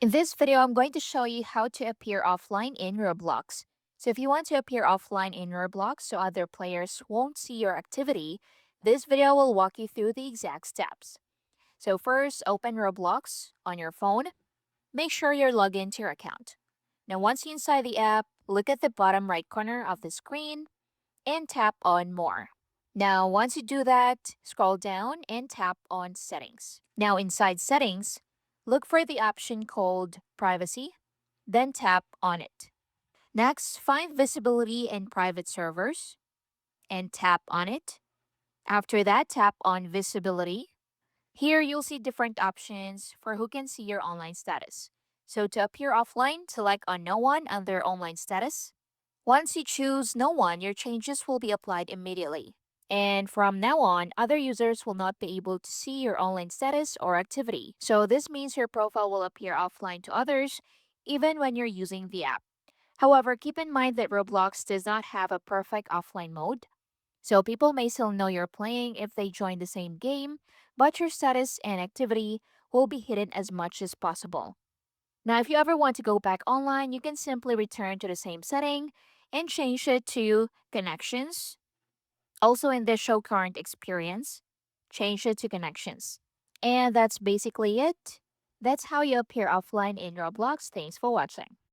In this video, I'm going to show you how to appear offline in Roblox. So if you want to appear offline in Roblox so other players won't see your activity, this video will walk you through the exact steps. So first, open Roblox on your phone. Make sure you're logged into your account. Now once you're inside the app, look at the bottom right corner of the screen and tap on More. Now once you do that, scroll down and tap on Settings. Now inside Settings, look for the option called Privacy, then tap on it. Next, find Visibility and Private Servers and tap on it. After that, tap on Visibility. Here you'll see different options for who can see your online status. So to appear offline, select on No One under Online Status. Once you choose No One, your changes will be applied immediately. And from now on, other users will not be able to see your online status or activity. So this means your profile will appear offline to others, even when you're using the app. However, keep in mind that Roblox does not have a perfect offline mode. So people may still know you're playing if they join the same game, but your status and activity will be hidden as much as possible. Now, if you ever want to go back online, you can simply return to the same setting and change it to Connections. Also, in the Show Current Experience, change it to Connections. And that's basically it. That's how you appear offline in Roblox. Thanks for watching.